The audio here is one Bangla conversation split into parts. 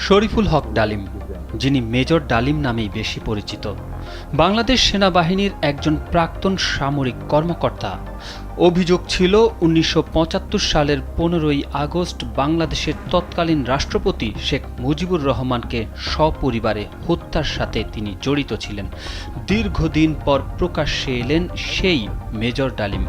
শরীফুল হক ডালিম, যিনি মেজর ডালিম নামেই বেশি পরিচিত, বাংলাদেশ সেনাবাহিনীর একজন প্রাক্তন সামরিক কর্মকর্তা। অভিযোগ ছিল ১৯৭৫ সালের ১৫ই আগস্ট বাংলাদেশের তৎকালীন রাষ্ট্রপতি শেখ মুজিবুর রহমানকে সপরিবারে হত্যার সাথে তিনি জড়িত ছিলেন। দীর্ঘদিন পর প্রকাশ্যে এলেন সেই মেজর ডালিম।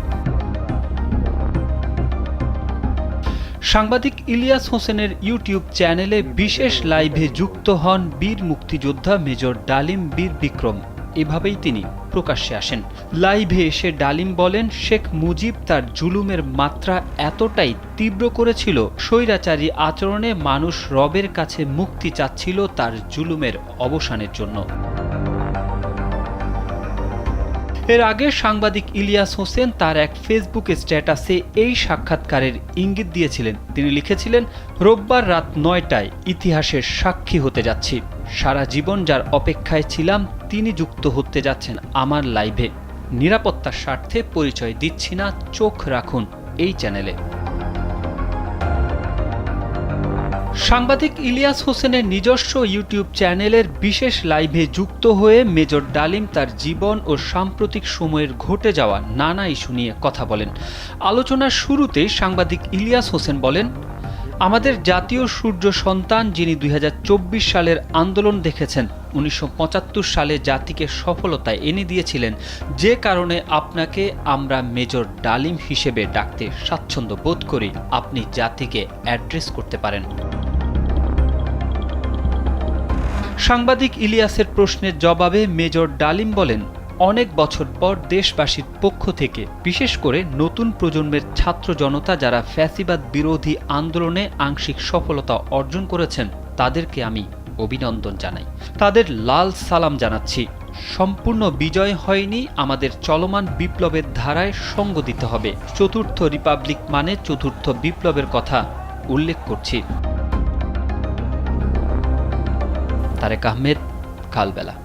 সাংবাদিক ইলিয়াস হোসেনের ইউটিউব চ্যানেলে বিশেষ লাইভে যুক্ত হন বীর মুক্তিযোদ্ধা মেজর ডালিম বীর বিক্রম। এভাবেই তিনি প্রকাশ্যে আসেন। লাইভে এসে ডালিম বলেন, শেখ মুজিব তার জুলুমের মাত্রা এতটাই তীব্র করেছিল, স্বৈরাচারী আচরণে মানুষ রবের কাছে মুক্তি চাচ্ছিল তার জুলুমের অবসানের জন্য। এর আগে সাংবাদিক ইলিয়াস হোসেন তার এক ফেসবুক স্ট্যাটাসে এই সাক্ষাৎকারের ইঙ্গিত দিয়েছিলেন। তিনি লিখেছিলেন, রোববার রাত ৯টায় ইতিহাসের সাক্ষী হতে যাচ্ছি। সারা জীবন যার অপেক্ষায় ছিলাম তিনি যুক্ত হতে যাচ্ছেন আমার লাইভে। নিরাপত্তার স্বার্থে পরিচয় দিচ্ছি না, চোখ রাখুন এই চ্যানেলে। সাংবাদিক ইলিয়াস হোসেনের নিজস্ব ইউটিউব চ্যানেলের বিশেষ লাইভে যুক্ত হয়ে মেজর ডালিম তার জীবন ও সাম্প্রতিক সময়ের ঘটে যাওয়া নানা ইস্যু নিয়ে কথা বলেন। আলোচনার শুরুতেই সাংবাদিক ইলিয়াস হোসেন বলেন, আমাদের জাতীয় সূর্য সন্তান, যিনি ২০২৪ সালের আন্দোলন দেখেছেন, ১৯৭৫ সালে জাতিকে সফলতায় এনে দিয়েছিলেন, যে কারণে আপনাকে আমরা মেজর ডালিম হিসেবে ডাকতে স্বাচ্ছন্দ্য বোধ করি। আপনি জাতিকে অ্যাড্রেস করতে পারেন। সাংবাদিক ইলিয়াসের প্রশ্নের জবাবে মেজর ডালিম বলেন, অনেক বছর পর দেশবাসীর পক্ষ থেকে, বিশেষ করে নতুন প্রজন্মের ছাত্র জনতা যারা ফ্যাসিবাদ বিরোধী আন্দোলনে আংশিক সফলতা অর্জন করেছেন, তাদেরকে আমি অভিনন্দন জানাই, তাদের লাল সালাম জানাচ্ছি। সম্পূর্ণ বিজয় হয়নি, আমাদের চলমান বিপ্লবের ধারায় সঙ্গ দিতে হবে। চতুর্থ রিপাবলিক মানে চতুর্থ বিপ্লবের কথা উল্লেখ করছি। তারেক আহমেদ, কালবেলা।